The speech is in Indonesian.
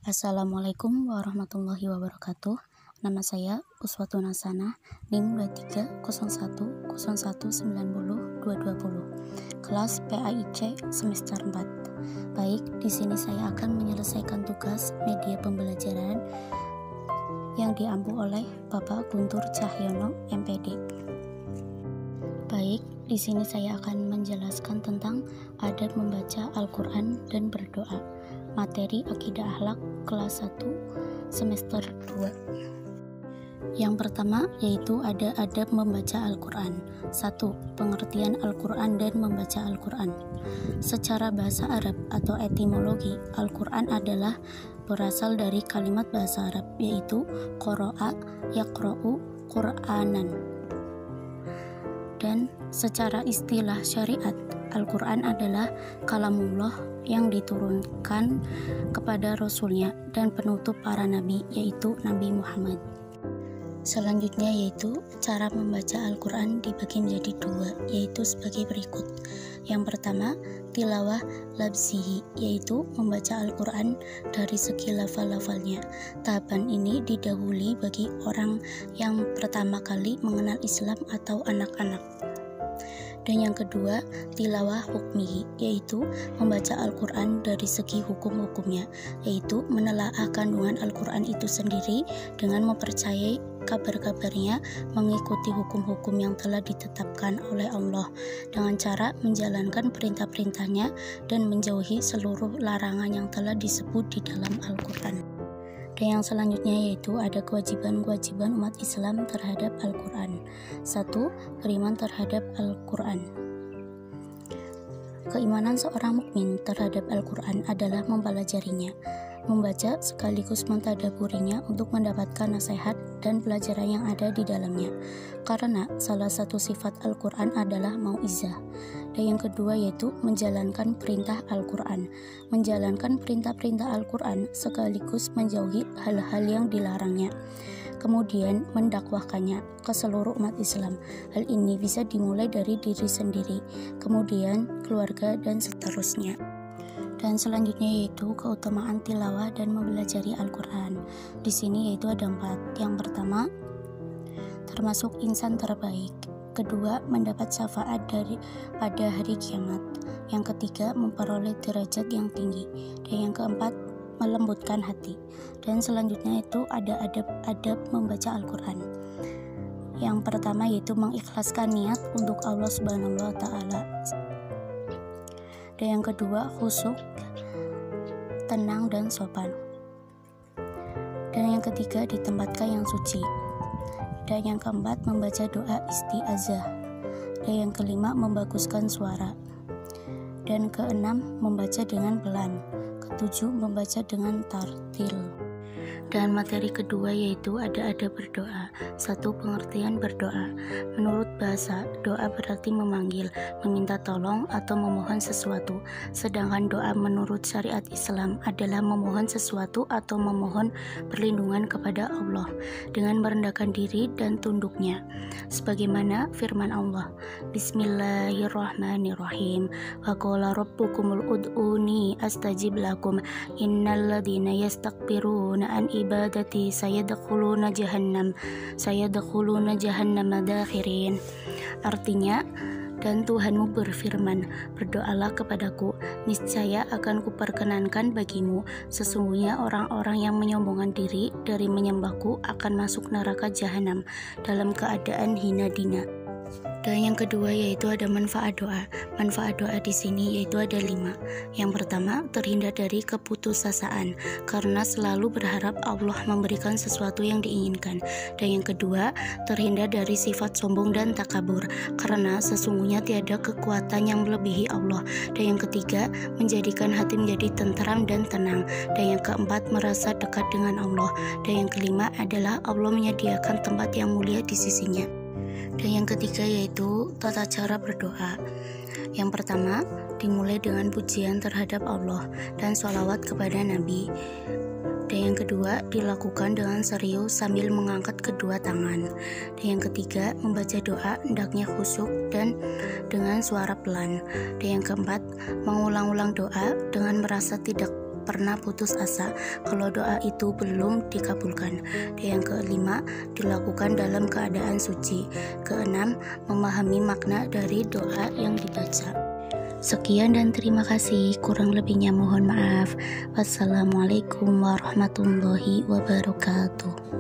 Assalamualaikum warahmatullahi wabarakatuh. Nama saya Uswatun Hasanah, NIM 230101902220, kelas PAIC semester 4. Baik, di sini saya akan menyelesaikan tugas media pembelajaran yang diampu oleh Bapak Guntur Cahyono, MPD. Baik, di sini saya akan menjelaskan tentang adab membaca Al-Quran dan berdoa. Materi Akidah Akhlak kelas 1 semester 2. Yang pertama yaitu ada adab membaca Al-Quran. 1. Pengertian Al-Quran dan membaca Al-Quran. Secara bahasa Arab atau etimologi, Al-Quran adalah berasal dari kalimat bahasa Arab yaitu qara'a yaqra'u Qur'anan. Dan secara istilah syariat, Al-Quran adalah kalamullah yang diturunkan kepada Rasulnya dan penutup para nabi, yaitu Nabi Muhammad. Selanjutnya yaitu cara membaca Al-Quran dibagi menjadi dua, yaitu sebagai berikut. Yang pertama, tilawah labzihi, yaitu membaca Al-Quran dari segi lafal-lafalnya. Tahapan ini didahului bagi orang yang pertama kali mengenal Islam atau anak-anak. Dan yang kedua, tilawah hukmihi, yaitu membaca Al-Quran dari segi hukum-hukumnya, yaitu menelaah kandungan Al-Quran itu sendiri dengan mempercayai kabar-kabarnya, mengikuti hukum-hukum yang telah ditetapkan oleh Allah dengan cara menjalankan perintah-perintahnya dan menjauhi seluruh larangan yang telah disebut di dalam Al-Quran. Dan yang selanjutnya yaitu ada kewajiban-kewajiban umat Islam terhadap Al-Quran. 1. Beriman terhadap Al-Quran. Keimanan seorang mukmin terhadap Al-Quran adalah mempelajarinya, membaca sekaligus mentadaburinya untuk mendapatkan nasihat dan pelajaran yang ada di dalamnya. Karena salah satu sifat Al-Quran adalah mau'izah. Dan yang kedua yaitu menjalankan perintah Al-Quran. Menjalankan perintah-perintah Al-Quran sekaligus menjauhi hal-hal yang dilarangnya. Kemudian mendakwahkannya ke seluruh umat Islam. Hal ini bisa dimulai dari diri sendiri, kemudian keluarga dan seterusnya. Dan selanjutnya yaitu keutamaan tilawah dan mempelajari Al-Quran. Di sini yaitu ada 4. Yang pertama, termasuk insan terbaik. Kedua, mendapat syafaat pada hari kiamat. Yang ketiga, memperoleh derajat yang tinggi. Dan yang keempat, melembutkan hati. Dan selanjutnya itu ada adab membaca Al-Quran. Yang pertama yaitu mengikhlaskan niat untuk Allah Subhanahu wa Ta'ala. Dan yang kedua, khusyuk, tenang dan sopan. Dan yang ketiga, ditempatkan yang suci. Dan yang keempat, membaca doa isti'azah. Dan yang kelima, membaguskan suara. Dan keenam, membaca dengan pelan. Ketujuh, membaca dengan tartil. Dan materi kedua yaitu ada adab berdoa. 1. Pengertian berdoa. Menurut bahasa, doa berarti memanggil, meminta tolong atau memohon sesuatu. Sedangkan doa menurut syariat Islam adalah memohon sesuatu atau memohon perlindungan kepada Allah dengan merendahkan diri dan tunduknya. Sebagaimana firman Allah, Bismillahirrahmanirrahim. Wa qala rabbukumul ud'uni astajib lakum innal ladzina yastakbiruna an ibadati sayadkhuluna jahannam dakhirin. Artinya, dan Tuhanmu berfirman, berdoalah kepadaku, niscaya akan kuperkenankan bagimu. Sesungguhnya orang-orang yang menyombongkan diri dari menyembahku akan masuk neraka jahanam dalam keadaan hina dina. Dan yang kedua yaitu ada manfaat doa. Manfaat doa di sini yaitu ada 5. Yang pertama, terhindar dari keputusasaan karena selalu berharap Allah memberikan sesuatu yang diinginkan. Dan yang kedua, terhindar dari sifat sombong dan takabur karena sesungguhnya tiada kekuatan yang melebihi Allah. Dan yang ketiga, menjadikan hati menjadi tentram dan tenang. Dan yang keempat, merasa dekat dengan Allah. Dan yang kelima adalah Allah menyediakan tempat yang mulia di sisinya. Dan yang ketiga yaitu tata cara berdoa. Yang pertama, dimulai dengan pujian terhadap Allah dan sholawat kepada Nabi. Dan yang kedua, dilakukan dengan serius sambil mengangkat kedua tangan. Dan yang ketiga, membaca doa hendaknya khusyuk dan dengan suara pelan. Dan yang keempat, mengulang-ulang doa dengan merasa tidak pernah putus asa kalau doa itu belum dikabulkan. Yang kelima, dilakukan dalam keadaan suci. Keenam, memahami makna dari doa yang dibaca. Sekian dan terima kasih. Kurang lebihnya mohon maaf. Wassalamualaikum warahmatullahi wabarakatuh.